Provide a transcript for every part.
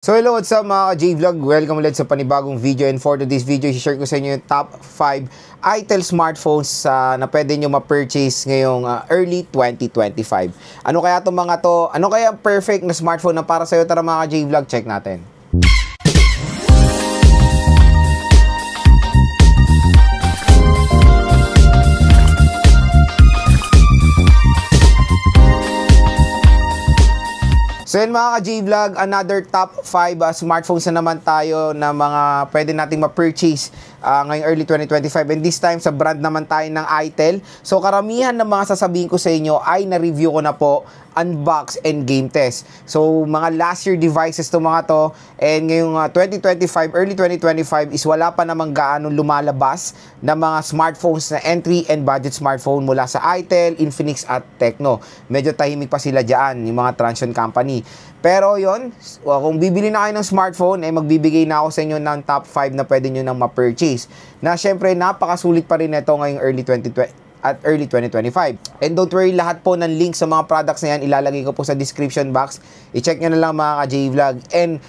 So hello, what's up mga ka-J-Vlog? Welcome ulit sa panibagong video, and for today's video, i-share ko sa inyo yung top 5 ITEL smartphones na pwede nyo ma-purchase ngayong early 2025. Ano kaya itong mga to? Ano kaya ang perfect na smartphone na para sa'yo? Tara mga ka-J-Vlog, check natin. So yun mga ka-J-Vlog, another top 5 smartphones na naman tayo na mga pwede nating ma-purchase ngayong early 2025, and this time sa brand naman tayo ng ITEL. So karamihan ng mga sasabihin ko sa inyo ay na-review ko na po, unbox and game test. So mga last year devices to mga to, and ngayong 2025, early 2025 is wala pa namang gaano lumalabas na mga smartphones na entry and budget smartphone mula sa ITEL, Infinix at Tecno. Medyo tahimik pa sila dyan, yung mga Transsion company. Pero yon, kung bibili na kayo ng smartphone, magbibigay na ako sa inyo ng top 5 na pwede nyo nang ma-purchase. Na syempre, napakasulit pa rin ito ngayong early 2025. And don't worry, lahat po ng links sa mga products na yan, ilalagay ko po sa description box. I-check nyo na lang mga ka-J-Vlog. And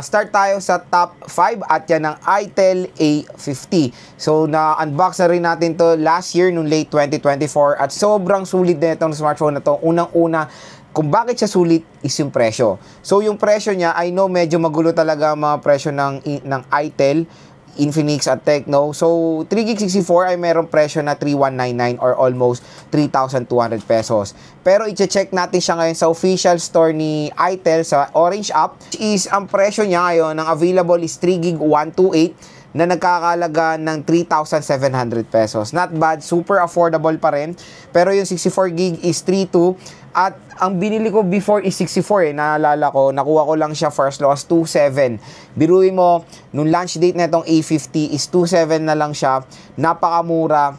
start tayo sa top 5 at yan ng ITEL A50. So na-unbox na rin natin to last year nung late 2024 at sobrang sulit na itong smartphone na to. Unang-una, kung bakit siya sulit is yung presyo. So yung presyo niya, I know medyo magulo talaga ang mga presyo ng ITEL, Infinix at Tecno. So 3GB64 ay merong presyo na 3,199 or almost 3,200 pesos. Pero i-check natin siya ngayon sa official store ni ITEL sa Orange app. Is ang presyo niya ngayon, ang available is 3GB 128 na nagkakalaga ng 3,700 pesos. Not bad, super affordable pa rin. Pero yung 64GB is 3,200. At ang binili ko before is 64 naalala ko, nakuha ko lang siya for as low as 2,700. Biruin mo, nung launch date na itong A50 is 2,700 na lang siya. Napakamura,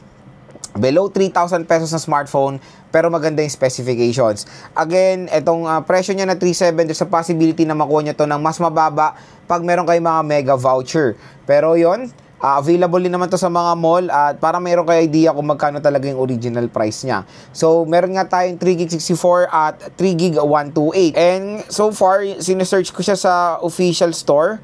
below 3,000 pesos na smartphone, pero maganda yung specifications. Again, itong presyo niya na 3,700, there's a possibility na makuha niya to ng mas mababa pag meron kayo mga mega voucher. Pero yon, available din naman to sa mga mall at para meron kayo idea kung magkano talaga yung original price niya. So, meron nga tayong 3GB64 at 3GB 128. And so far, sinesearch ko siya sa official store.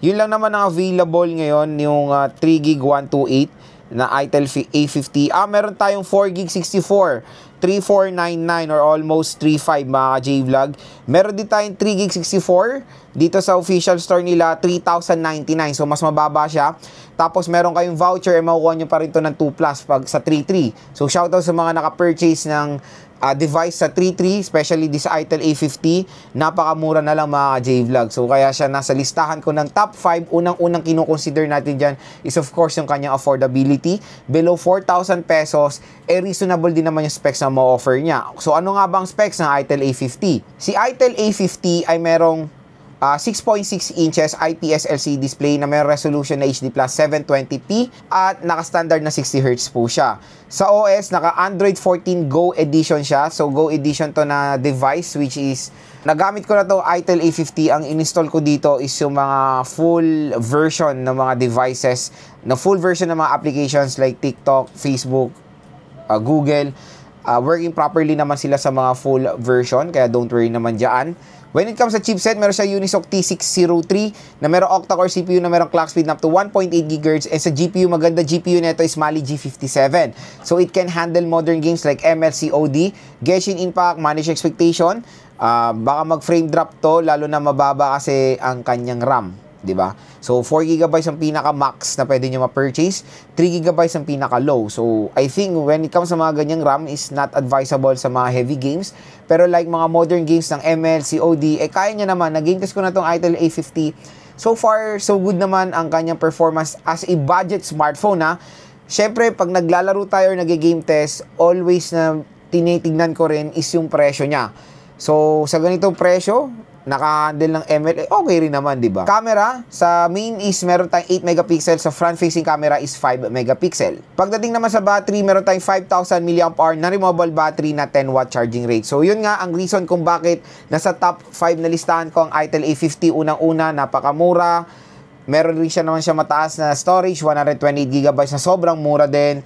Yun lang naman ang available ngayon, yung 3GB 128 na ITEL A50. Meron tayong 4GB64, 3,499 or almost 3,500 mga J-Vlog. Meron din tayong 3GB64 dito sa official store nila, 3,099. So mas mababa siya. Tapos meron kayong voucher, makukuha nyo pa rin to ng 2 plus pag sa 3,300. So shoutout sa mga naka-purchase ng device sa 3,300, especially this ITEL A50. Napakamura na lang mga J-Vlog. So kaya siya nasa listahan ko ng top 5. Unang-unang kinukonsider natin dyan is of course yung kanyang affordability. Below 4,000 pesos, reasonable din naman yung specs na ma-offer niya. So ano nga bang specs ng ITEL A50? Si ITEL A50 ay merong 6.6 inches IPS LCD display na may resolution na HD Plus 720p at naka-standard na 60Hz po siya. Sa OS, naka-Android 14 Go Edition siya. So, Go Edition to na device which is, nagamit ko na to ITEL A50. Ang in-install ko dito is yung mga full version ng mga devices, na full version ng mga applications like TikTok, Facebook, Google. Working properly naman sila sa mga full version, kaya don't worry naman dyan. When it comes sa chipset, meron siya Unisoc T603 na merong octa-core CPU na merong clock speed na up to 1.8 GHz, and sa GPU, maganda GPU nito is Mali G57. So it can handle modern games like ML, COD, Genshin Impact, Manage Expectation. Baka mag-frame drop to, lalo na mababa kasi ang kanyang RAM, di ba? So 4GB ang pinaka-max na pwede nyo ma-purchase, 3GB ang pinaka-low. So I think when it comes sa mga ganyang RAM is not advisable sa mga heavy games. Pero like mga modern games ng ML, COD, kaya niya naman. Nag-game test ko na itong ITEL A50. So far, so good naman ang kanyang performance as a budget smartphone, ha. Syempre, pag naglalaro tayo or nag-game test, always na tinitignan ko rin is yung presyo niya. So sa ganitong presyo, naka-handle ng ML, okay rin naman, di ba? Camera, sa main is meron tayong 8 megapixel, sa front-facing camera is 5 megapixel. Pagdating naman sa battery, meron tayong 5,000 mAh na removable battery na 10-watt charging rate. So, yun nga ang reason kung bakit nasa top 5 na listahan ko ang ITEL A50. Unang-una, napakamura. Meron rin siya naman siya mataas na storage, 128GB na sobrang mura din.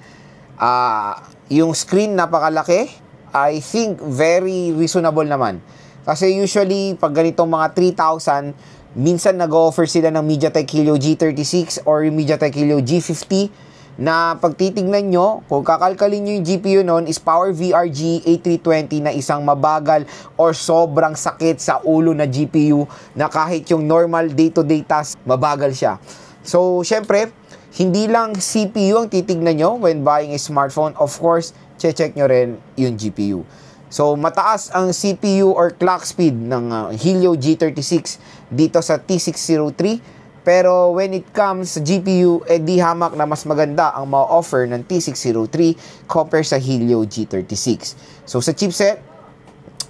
Yung screen, napakalaki. I think very reasonable naman. Kasi usually, pag ganitong mga 3,000, minsan nag-offer sila ng MediaTek Helio G36 or MediaTek Helio G50 na pag titignan nyo, kung kakalkalin nyo yung GPU nun is PowerVR G8320 na isang mabagal or sobrang sakit sa ulo na GPU na kahit yung normal day-to-day task, mabagal siya. So, syempre, hindi lang CPU ang titignan nyo when buying a smartphone. Of course, check nyo rin yung GPU. So, mataas ang CPU or clock speed ng Helio G36 dito sa T603. Pero when it comes sa GPU, di hamak na mas maganda ang ma-offer ng T603 compare sa Helio G36. So, sa chipset,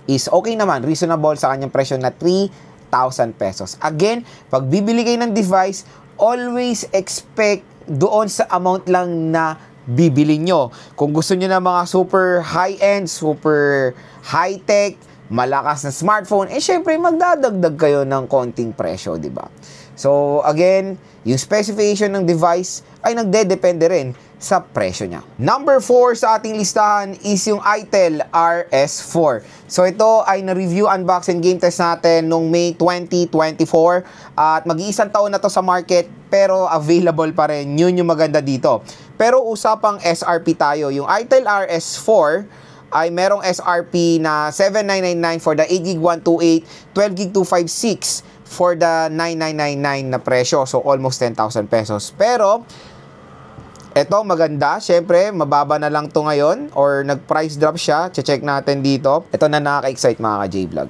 is okay naman. Reasonable sa kanyang presyo na 3,000 pesos. Again, pag bibili kayo ng device, always expect doon sa amount lang na bibili nyo. Kung gusto nyo ng mga super high-end, super high-tech, malakas na smartphone, syempre magdadagdag kayo ng konting presyo, di ba? So, again, yung specification ng device ay nagdedepende rin sa presyo niya. Number 4 sa ating listahan is yung ITEL RS4. So, ito ay na-review, unbox, and game test natin noong May 2024. At mag-iisang taon na to sa market, pero available pa rin. Yun yung maganda dito. Pero usapang SRP tayo. Yung ITEL RS4 ay merong SRP na 7,999 for the 8GB 128, 12GB 256 for the 9,999 na presyo. So, almost 10,000 pesos. Pero, eto maganda. Siyempre, mababa na lang to ngayon or nag-price drop siya. Check natin dito. Ito na nakaka-excite mga ka-J-Vlog.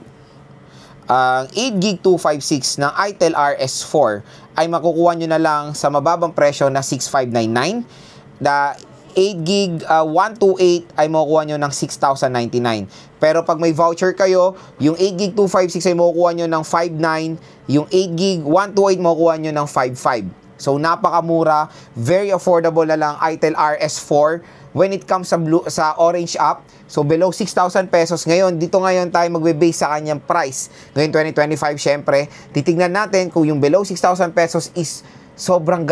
Ang 8GB 256 ng ITEL RS4 ay makukuha nyo na lang sa mababang presyo na 6,599. The 8GB 128 ay makukuha nyo ng 6,099. Pero pag may voucher kayo, yung 8GB 256 ay makukuha nyo ng 5,900. Yung 8GB 128 makukuha nyo ng 5,500. So, napakamura. Very affordable na lang ITEL RS4 when it comes sa Orange app. So, below 6,000 pesos. Ngayon, dito ngayon tayo magbe-base sa kanyang price. Ngayon, 2025, syempre, titignan natin kung yung below 6,000 pesos is sobrang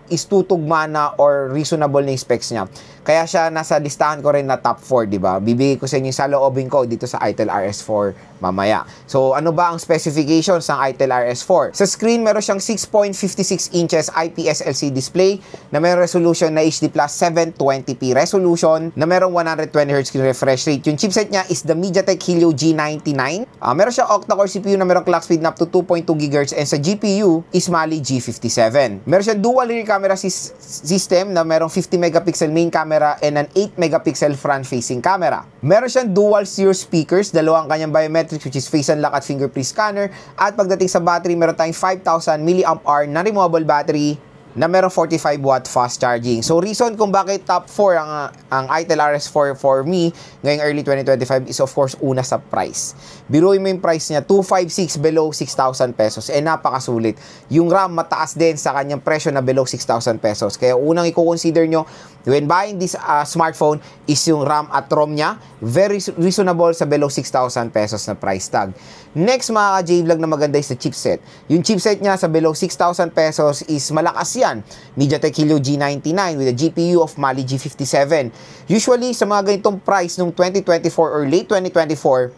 is tutugma na or reasonable na yung specs niya. Kaya siya nasa listahan ko rin na top 4, di ba? Bibigay ko sa inyo sa loobin ko dito sa ITEL RS4 mamaya. So, ano ba ang specifications ng ITEL RS4? Sa screen, meron siyang 6.56 inches IPS LCD display na may resolution na HD Plus 720p resolution na merong 120Hz screen refresh rate. Yung chipset niya is the MediaTek Helio G99. Meron siyang octa-core CPU na merong clock speed na up to 2.2 GHz and sa GPU is Mali G57. Meron siyang dual rear camera system na merong 50 megapixel main camera and an 8 megapixel front-facing camera. Meron siyang dual stereo speakers, dalawang kanyang biometrics which is face unlock at fingerprint scanner. At pagdating sa battery, meron tayong 5,000 mAh na removable battery na merong 45 watt fast charging. So, reason kung bakit top 4 ang ITEL RS4 for me ngayong early 2025 is of course una sa price. Biruin mo yung price niya, 256 below 6,000 pesos. Napakasulit. Yung RAM mataas din sa kanyang presyo na below 6,000 pesos. Kaya unang i-consider nyo when buying this smartphone is yung RAM at ROM niya. Very reasonable sa below 6,000 pesos na price tag. Next mga ka-J-Vlog na maganda is sa chipset. Yung chipset niya sa below 6,000 pesos is malakas yan. MediaTek Helio G99 with a GPU of Mali G57. Usually, sa mga ganitong price nung 2024 or late 2024,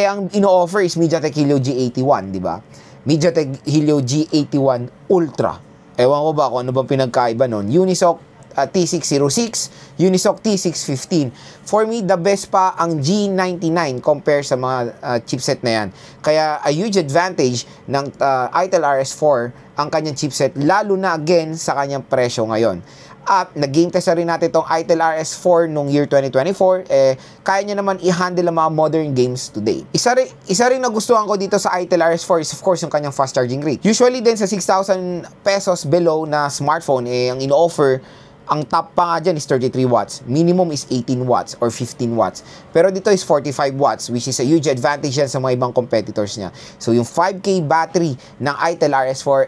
ang ino-offer is MediaTek Helio G81, di ba? MediaTek Helio G81 Ultra. Ewan ko ba kung ano bang pinagkaiba nun. Unisoc T606, Unisoc T615. For me, the best pa ang G99 compare sa mga chipset na yan. Kaya a huge advantage ng ITEL RS4 ang kanyang chipset, lalo na again sa kanyang presyo ngayon. At nag-game test rin natin itong ITEL RS4 nung year 2024, kaya niya naman i-handle ang mga modern games today. Isa rin nagustuhan ko dito sa ITEL RS4 is of course yung kanyang fast charging rate. Usually din sa 6,000 pesos below na smartphone, ang ino-offer, ang top pa nga dyan is 33 watts. Minimum is 18 watts or 15 watts. Pero dito is 45 watts, which is a huge advantage yan sa mga ibang competitors niya. So, yung 5K battery ng ITEL RS4,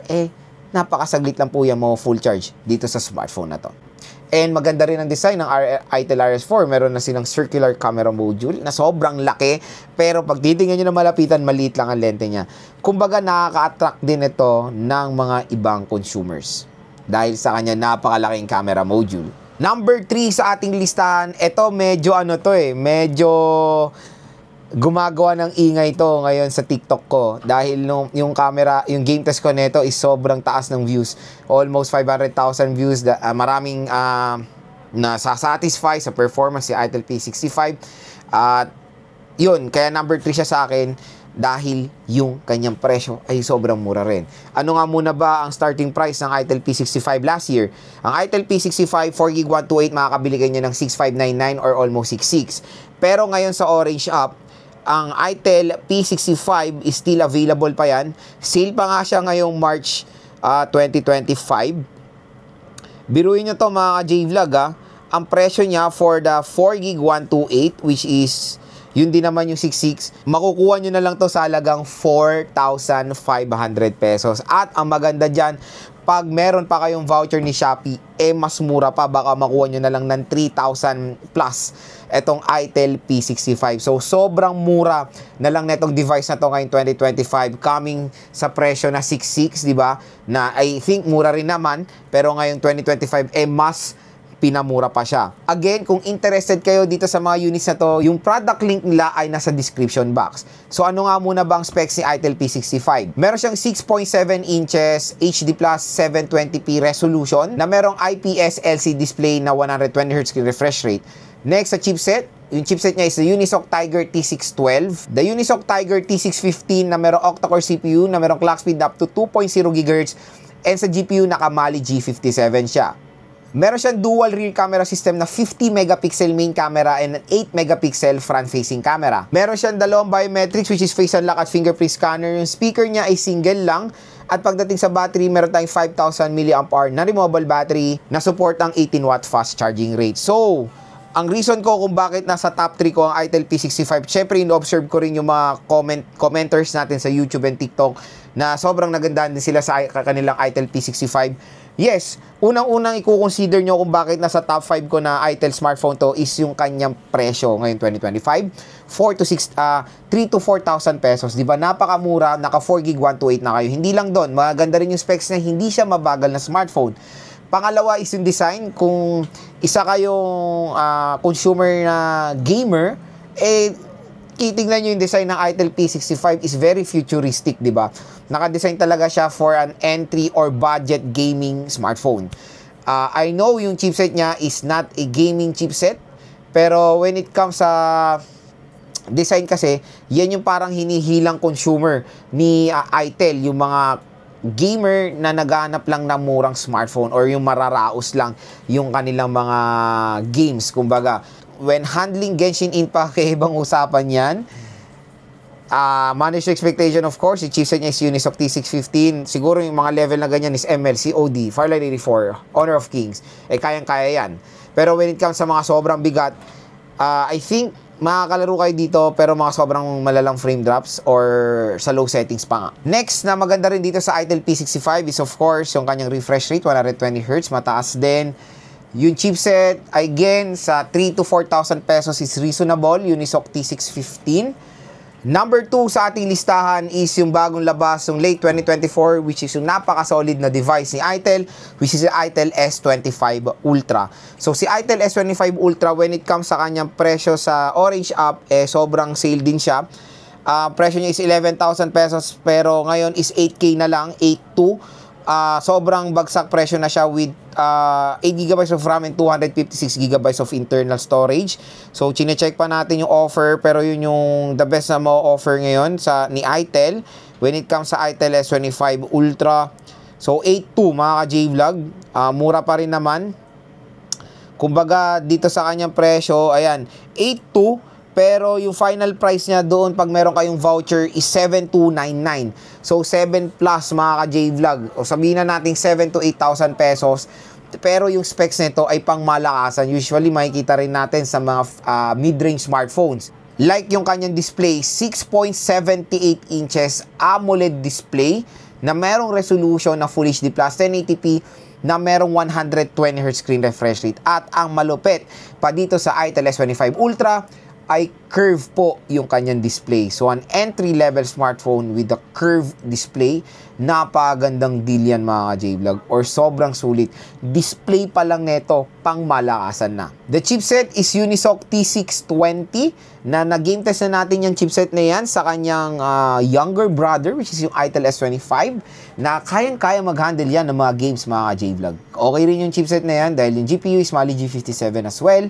napakasaglit lang po yan mo full charge dito sa smartphone na to. And maganda rin ang design ng ITEL RS4. Meron na silang circular camera module na sobrang laki. Pero pag titingnan nyo na malapitan, maliit lang ang lente niya. Kumbaga, nakaka-attract din ito ng mga ibang consumers dahil sa kanya napakalaking camera module. Number 3 sa ating listahan, ito medyo medyo gumagawa ng ingay to ngayon sa TikTok ko dahil yung camera, yung game test ko nito is sobrang taas ng views. Almost 500,000 views. Maraming nasasatisfy sa performance si Itel P65. At yun, kaya number 3 siya sa akin dahil yung kanyang presyo ay sobrang mura rin. Ano nga muna ba ang starting price ng Itel P65 last year? Ang Itel P65 4GB 128 makakabili kayo ng 6,599 or almost 6,600. Pero ngayon sa Orange App, ang Itel P65 is still available pa yan. Sale pa nga siya ngayong March 2025. Biruin nyo to mga J-Vlog Ang presyo niya for the 4GB 128, which is yun din naman yung 6,600, makukuha nyo na lang to sa halagang 4,500 pesos. At ang maganda dyan, pag meron pa kayong voucher ni Shopee, mas mura pa. Baka makuha nyo na lang ng 3,000 plus etong Itel P65. So, sobrang mura na lang netong device na to ngayong 2025, coming sa presyo na 6,600, di ba? Na I think mura rin naman, pero ngayong 2025, mas pinamura pa siya. Again, kung interested kayo dito sa mga units na to, yung product link nila ay nasa description box. So ano nga muna ba ang specs ni Itel P65? Meron siyang 6.7 inches HD Plus 720p resolution na merong IPS LCD display na 120Hz screen refresh rate. Next sa chipset, yung chipset niya is the Unisoc Tiger T612, the Unisoc Tiger T615 na merong octa-core CPU na merong clock speed up to 2.0 GHz, and sa GPU nakamali G57 siya. Meron siyang dual rear camera system na 50 megapixel main camera and an 8 megapixel front-facing camera. Meron siyang dalawang biometrics which is face unlock at fingerprint scanner. Yung speaker niya ay single lang. At pagdating sa battery, meron tayong 5,000 mAh na removable battery na support ang 18-watt fast charging rate. So, ang reason ko kung bakit nasa top 3 ko ang Itel P65, syempre in-observe ko rin yung mga commenters natin sa YouTube and TikTok na sobrang nagandahan din sila sa kanilang Itel P65. Yes, unang-unang i-consider nyo kung bakit nasa top 5 ko na Itel smartphone to is yung kanyang presyo ngayon 2025. 3 to 4,000 pesos. Diba? Napakamura, naka 4GB 128 na kayo. Hindi lang doon, maganda rin yung specs na hindi siya mabagal na smartphone. Pangalawa is yung design. Kung isa kayong consumer na gamer, titignan nyo yung design ng Itel P65 is very futuristic, di ba? Naka-design talaga siya for an entry or budget gaming smartphone. I know yung chipset niya is not a gaming chipset, pero when it comes sa design kasi, yan yung parang hinihilang consumer ni Itel, yung mga gamer na naghahanap lang ng murang smartphone or yung mararaos lang yung kanilang mga games, kumbaga. When handling Genshin Impact, ibang usapan yan. Manage expectation, of course. Yung chipset niya is Unisoc T615. Siguro yung mga level na ganyan is ML, COD, Firelight 84, Honor of Kings. Kayang-kaya yan. Pero when it comes sa mga sobrang bigat, I think makakalaro kayo dito pero mga sobrang malalang frame drops or sa low settings pa nga. Next na maganda rin dito sa Itel P65 is of course yung kanyang refresh rate, 120Hz, mataas din. Yung chipset, again, sa 3 to 4,000 pesos is reasonable, Unisoc T615. Number 2 sa ating listahan is yung bagong labas, yung late 2024, which is yung napaka-solid na device ni Itel, which is yung Itel S25 Ultra. So, si Itel S25 Ultra, when it comes sa kanyang presyo sa Orange App, sobrang sale din siya. Presyo niya is 11,000 pesos, pero ngayon is 8K na lang, 8,200. Sobrang bagsak presyo na siya with 8GB of RAM and 256GB of internal storage. So, chinecheck pa natin yung offer, pero yun yung the best na ma-offer ngayon ni Itel when it comes sa Itel S25 Ultra. So, 8,200 mga ka-J-Vlog. Mura pa rin naman. Kumbaga, dito sa kanyang presyo, ayan, 8,200. Pero yung final price niya doon pag meron kayong voucher is 7,299. So 7 plus mga ka-J-Vlog. O sabihin na natin 7 to 8,000 pesos. Pero yung specs nito ay pang malakasan. Usually makikita rin natin sa mga mid-range smartphones. Like yung kanyang display, 6.78 inches AMOLED display na merong resolution na Full HD Plus 1080p na merong 120Hz screen refresh rate. At ang malupit pa dito sa Itel S25 Ultra, ay curve po yung kanyang display. So, an entry-level smartphone with a curved display, napakagandang deal yan mga ka-J-Vlog, or sobrang sulit. Display pa lang neto, pang malakasan na. The chipset is Unisoc T620, na nag-game test na natin yung chipset na yan sa kanyang younger brother, which is yung Itel S25, na kayang-kaya mag-handle yan ng mga games mga ka-J-Vlog. Okay rin yung chipset na yan dahil yung GPU is Mali G57 as well,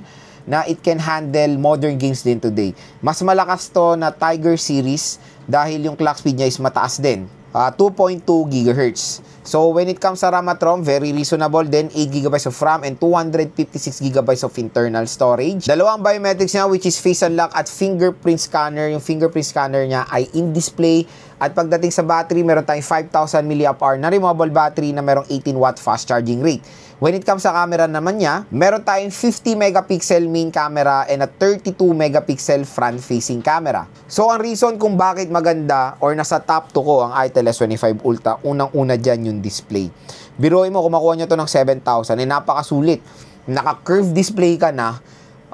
na it can handle modern games din today. Mas malakas to na Tiger series dahil yung clock speed niya is mataas din. 2.2 GHz. So, when it comes sa RAM at ROM, very reasonable din. 8GB of RAM and 256GB of internal storage. Dalawang biometrics niya, which is face unlock at fingerprint scanner. Yung fingerprint scanner niya ay in-display. At pagdating sa battery, meron tayong 5,000 mAh na removable battery na merong 18W fast charging rate. When it comes sa camera naman niya, meron tayong 50 megapixel main camera and a 32 megapixel front-facing camera. So, ang reason kung bakit maganda or nasa top 2 ko ang Itel S25 Ultra, unang-una dyan yung display. Biruin mo, kung makuha nyo to ng 7,000, napakasulit. Naka-curve display ka na,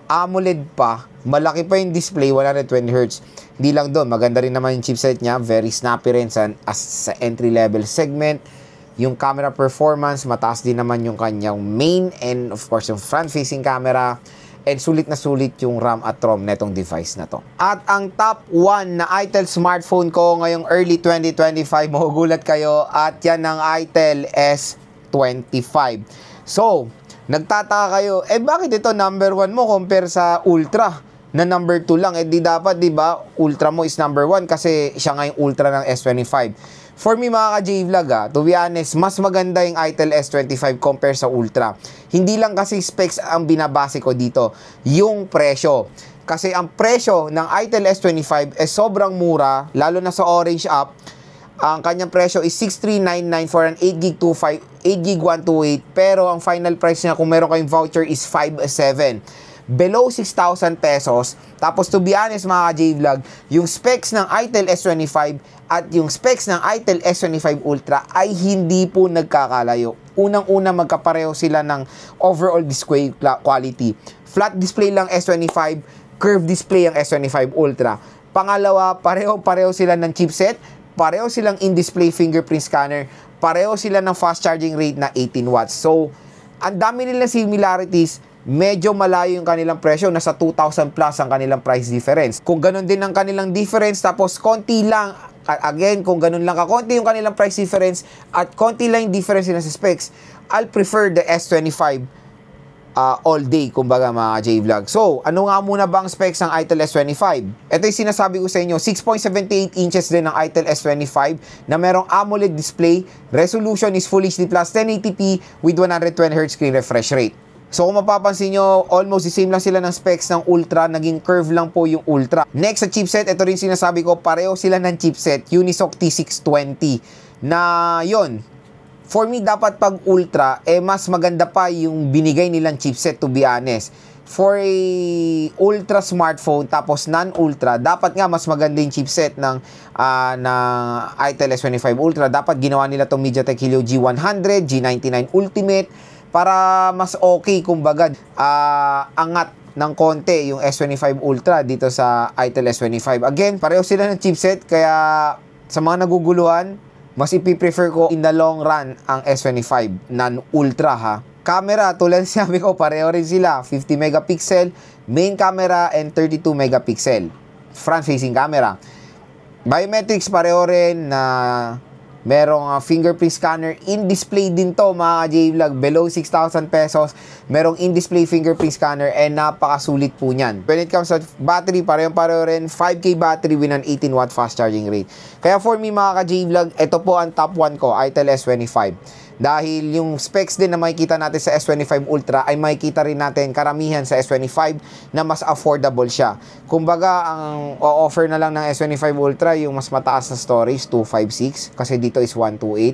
AMOLED pa, malaki pa yung display, 120Hz. Hindi lang doon, maganda rin naman yung chipset niya, very snappy rin sa entry-level segment. Yung camera performance, mataas din naman yung kanyang main and of course yung front-facing camera, and sulit na sulit yung RAM at ROM netong device na to. At ang top 1 na Itel smartphone ko ngayong early 2025, mahugulat kayo, at yan ang Itel S25. So, nagtataka kayo, bakit ito number 1 mo compare sa Ultra na number 2 lang? Di dapat, di ba, Ultra mo is number 1 kasi siya nga yung Ultra ng S25. For me mga ka-J-Vlog, to be honest, mas maganda yung Itel S25 compare sa Ultra. Hindi lang kasi specs ang binabase ko dito, yung presyo. Kasi ang presyo ng Itel S25 ay sobrang mura, lalo na sa Orange app. Ang kanyang presyo is 6,399 for an 8GB 128, pero ang final price niya kung meron kayong voucher is 5,700. Below 6,000 pesos. Tapos to be honest mga ka-J-Vlog, yung specs ng Itel S25 at yung specs ng Itel S25 Ultra ay hindi po nagkakalayo. Unang-una, magkapareho sila ng overall display quality. Flat display lang S25, curved display ang S25 Ultra. Pangalawa, pareho sila ng chipset, pareho silang in-display fingerprint scanner, pareho sila ng fast charging rate na 18 watts. So, ang dami nilang similarities. Medyo malayo yung kanilang presyo, nasa 2,000 plus ang kanilang price difference. Kung ganun din ang kanilang difference, tapos konti lang, again, kung ganun lang kakonti yung kanilang price difference at konti lang yung difference nila sa specs, I'll prefer the S25 all day, kumbaga mga J-Vlog. So, ano nga muna bang specs ng Itel S25? Ito yung sinasabi ko sa inyo, 6.78 inches din ng Itel S25 na merong AMOLED display, resolution is Full HD Plus 1080p with 120Hz screen refresh rate. So kung mapapansin nyo, almost the same lang sila ng specs ng Ultra, naging curve lang po yung Ultra. Next sa chipset, ito rin sinasabi ko, pareho sila ng chipset, Unisoc T620, na yon. For me, dapat pag Ultra, mas maganda pa yung binigay nilang chipset, to be honest. For a Ultra smartphone, tapos non-Ultra, dapat nga mas maganda yung chipset ng Itel S25 Ultra. Dapat ginawa nila itong MediaTek Helio G100, G99 Ultimate, para mas okay, kumbaga, angat ng konti yung S25 Ultra dito sa Itel S25. Again, pareho sila ng chipset, kaya sa mga naguguluhan, mas ipiprefer ko in the long run ang S25 non-Ultra ha. Camera, tulad sabi ko, pareho rin sila. 50 megapixel main camera and 32 megapixel front-facing camera. Biometrics, pareho rin na merong fingerprint scanner. In-display din to mga J-Vlog. Below 6,000 pesos. Merong in-display fingerprint scanner and napakasulit po niyan. When it comes to battery, pareho rin. 5K battery with an 18W fast charging rate. Kaya for me mga ka-J-Vlog, ito po ang top 1 ko, Itel S25. Dahil yung specs din na makikita natin sa S25 Ultra ay makikita rin natin karamihan sa S25 na mas affordable siya. Kumbaga, ang o-offer na lang ng S25 Ultra yung mas mataas na storage, 256, kasi dito is 128.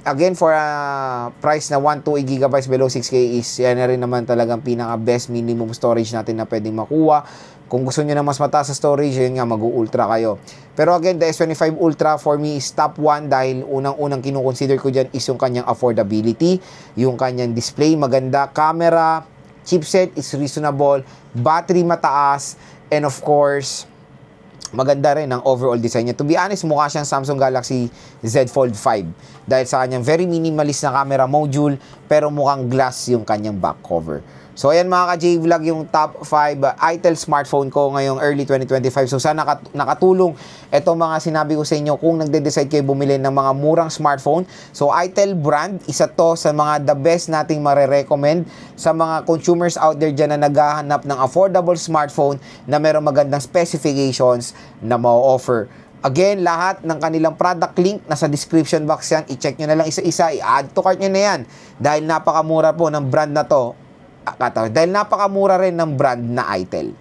Again, for a price na 128GB below 6K is yan na rin naman talagang pinaka-best minimum storage natin na pwedeng makuha. Kung gusto nyo na mas mataas sa storage, yun nga, mag-ultra kayo. Pero again, the S25 Ultra for me is top 1 dahil unang-unang kinukonsider ko dyan is yung kanyang affordability, yung kanyang display, maganda, camera, chipset is reasonable, battery mataas, And of course, maganda rin ang overall design niya. To be honest, mukha siyang Samsung Galaxy Z Fold 5 dahil sa kanyang very minimalist na camera module pero mukhang glass yung kanyang back cover. So ayan mga ka-J-Vlog yung top 5 itel smartphone ko ngayong early 2025. So sana nakatulong itong mga sinabi ko sa inyo kung nagde-decide kayo bumili ng mga murang smartphone. So itel brand, isa to sa mga the best nating marerecommend sa mga consumers out there dyan na naghahanap ng affordable smartphone na merong magandang specifications na ma-offer. Again, lahat ng kanilang product link nasa description box yan. I-check nyo na lang isa-isa. I-add to cart nyo na yan. Dahil napakamura po ng brand na to. Dahil napakamura rin ng brand na itel.